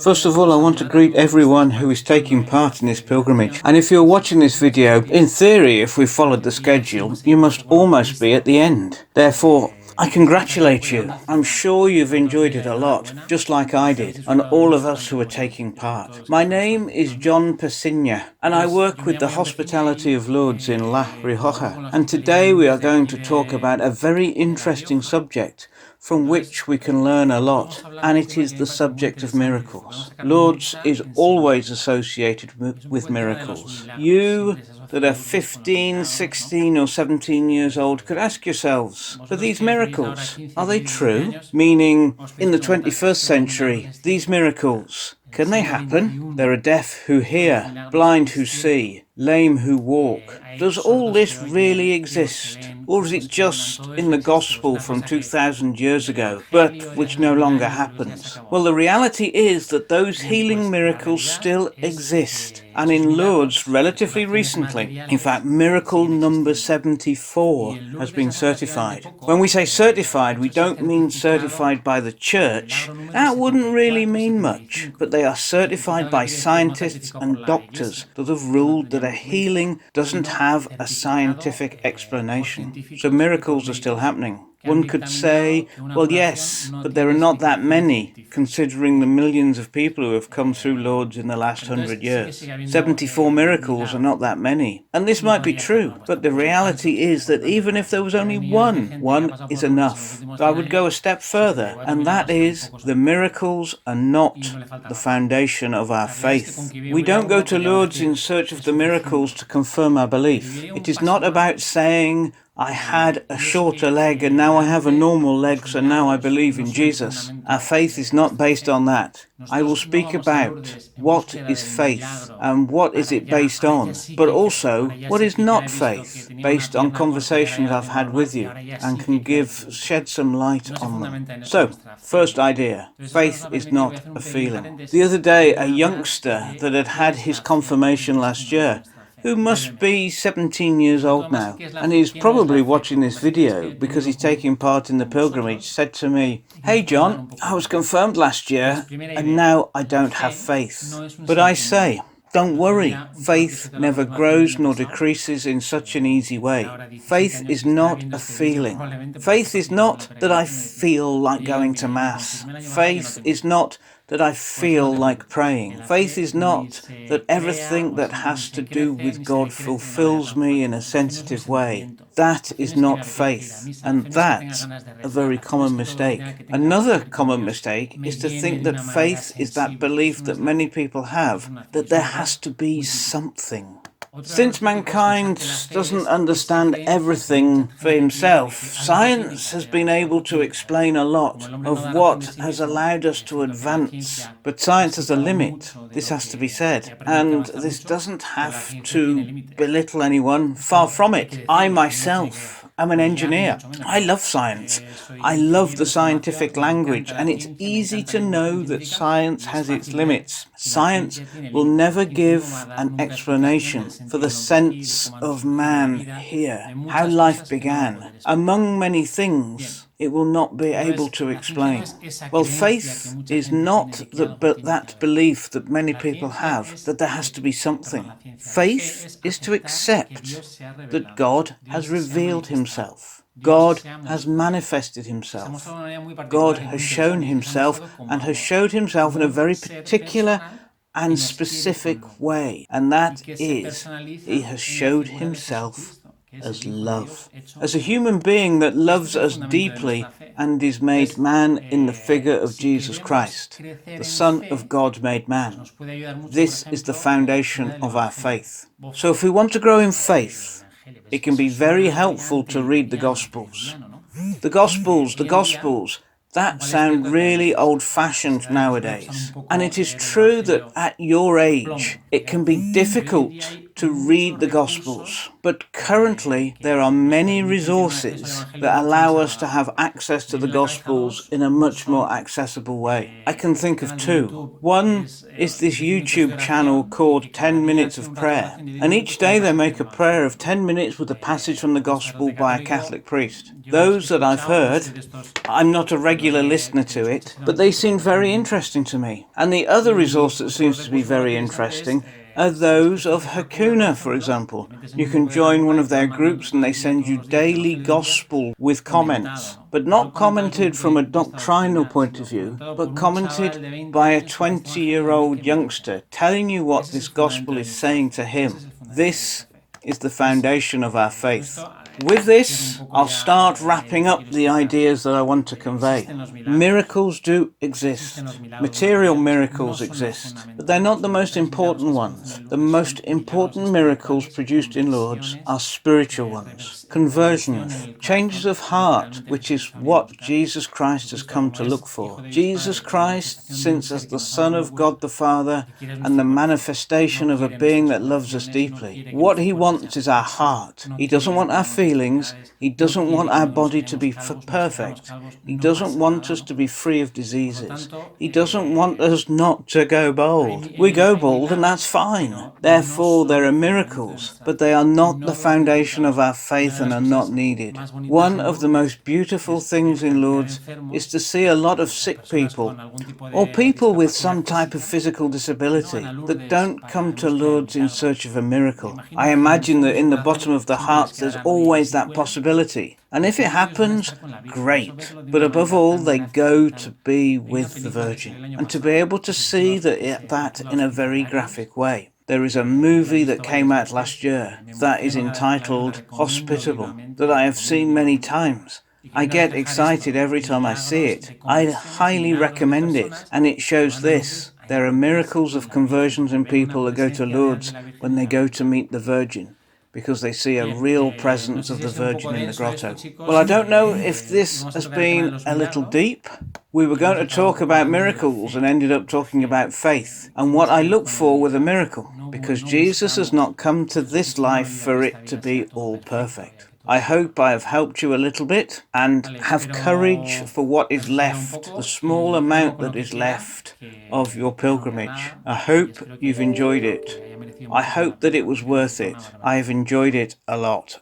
First of all, I want to greet everyone who is taking part in this pilgrimage. And if you're watching this video, in theory, if we followed the schedule, you must almost be at the end. Therefore, I congratulate you. I'm sure you've enjoyed it a lot, just like I did, and all of us who are taking part. My name is John Pesigna, and I work with the Hospitality of Lourdes in La Rioja. And today we are going to talk about a very interesting subject from which we can learn a lot, and it is the subject of miracles. Lourdes is always associated with miracles. You that are 15, 16 or 17 years old could ask yourselves, are these miracles, are they true? Meaning, in the 21st century, these miracles, can they happen? There are deaf who hear, blind who see, lame who walk. Does all this really exist? Or is it just in the gospel from 2,000 years ago, but which no longer happens? Well, the reality is that those healing miracles still exist. And in Lourdes, relatively recently, in fact, miracle number 74 has been certified. When we say certified, we don't mean certified by the church. That wouldn't really mean much. But they are certified by scientists and doctors that have ruled that a healing doesn't have a scientific explanation. So miracles are still happening. One could say, well, yes, but there are not that many, considering the millions of people who have come through Lourdes in the last 100 years. 74 miracles are not that many. And this might be true, but the reality is that even if there was only one is enough. So I would go a step further, and that is, the miracles are not the foundation of our faith. We don't go to Lourdes in search of the miracles to confirm our belief. It is not about saying, I had a shorter leg and now I have a normal leg, so now I believe in Jesus. Our faith is not based on that. I will speak about what is faith and what is it based on, but also what is not faith, based on conversations I've had with you and can shed some light on them. So, first idea, faith is not a feeling. The other day, a youngster that had had his confirmation last year, who must be 17 years old now, and he's probably watching this video because he's taking part in the pilgrimage, said to me, "Hey John, I was confirmed last year and now I don't have faith." But I say, don't worry, faith never grows nor decreases in such an easy way. Faith is not a feeling. Faith is not that I feel like going to Mass. Faith is not that I feel like praying. Faith is not that everything that has to do with God fulfills me in a sensitive way. That is not faith, and that's a very common mistake. Another common mistake is to think that faith is that belief that many people have, that there has to be something. Since mankind doesn't understand everything for himself, science has been able to explain a lot of what has allowed us to advance. But science has a limit, this has to be said, and this doesn't have to belittle anyone, far from it. I myself am an engineer. I love science. I love the scientific language, and it's easy to know that science has its limits. Science will never give an explanation for the sense of man here, how life began. Among many things, it will not be able to explain. Well, faith is not that belief that many people have, that there has to be something. Faith is to accept that God has revealed himself. God has manifested himself. God has shown himself and has showed himself in a very particular and specific way. And that is, he has showed himself as love. As a human being that loves us deeply and is made man in the figure of Jesus Christ, the Son of God made man. This is the foundation of our faith. So if we want to grow in faith, it can be very helpful to read the Gospels. The Gospels, that sound really old-fashioned nowadays. And it is true that at your age, it can be difficult to read the Gospels, but currently there are many resources that allow us to have access to the Gospels in a much more accessible way. I can think of two. One is this YouTube channel called 10 Minutes of Prayer, and each day they make a prayer of 10 minutes with a passage from the Gospel by a Catholic priest. Those that I've heard, I'm not a regular listener to it, but they seem very interesting to me. And the other resource that seems to be very interesting are those of Hakuna, for example. You can join one of their groups and they send you daily gospel with comments, but not commented from a doctrinal point of view, but commented by a 20-year-old youngster telling you what this gospel is saying to him. This is the foundation of our faith. With this, I'll start wrapping up the ideas that I want to convey. Miracles do exist. Material miracles exist, but they're not the most important ones. The most important miracles produced in Lourdes are spiritual ones. Conversions, changes of heart, which is what Jesus Christ has come to look for. Jesus Christ, since as the Son of God the Father and the manifestation of a being that loves us deeply, what he wants is our heart. He doesn't want our feelings. He doesn't want our body to be perfect. He doesn't want us to be free of diseases. He doesn't want us not to go bald. We go bald and that's fine. Therefore, there are miracles, but they are not the foundation of our faith and are not needed. One of the most beautiful things in Lourdes is to see a lot of sick people, or people with some type of physical disability, that don't come to Lourdes in search of a miracle. I imagine that in the bottom of the heart there's always that possibility. And if it happens, great. But above all, they go to be with the Virgin and to be able to see that in a very graphic way. There is a movie that came out last year that is entitled Hospitable, that I have seen many times. I get excited every time I see it. I highly recommend it, and it shows this. There are miracles of conversions in people that go to Lourdes when they go to meet the Virgin, because they see a real presence of the Virgin in the grotto. Well, I don't know if this has been a little deep. We were going to talk about miracles and ended up talking about faith and what I look for with a miracle, because Jesus has not come to this life for it to be all perfect. I hope I have helped you a little bit, and have courage for what is left, the small amount that is left of your pilgrimage. I hope you've enjoyed it. I hope that it was worth it. I have enjoyed it a lot.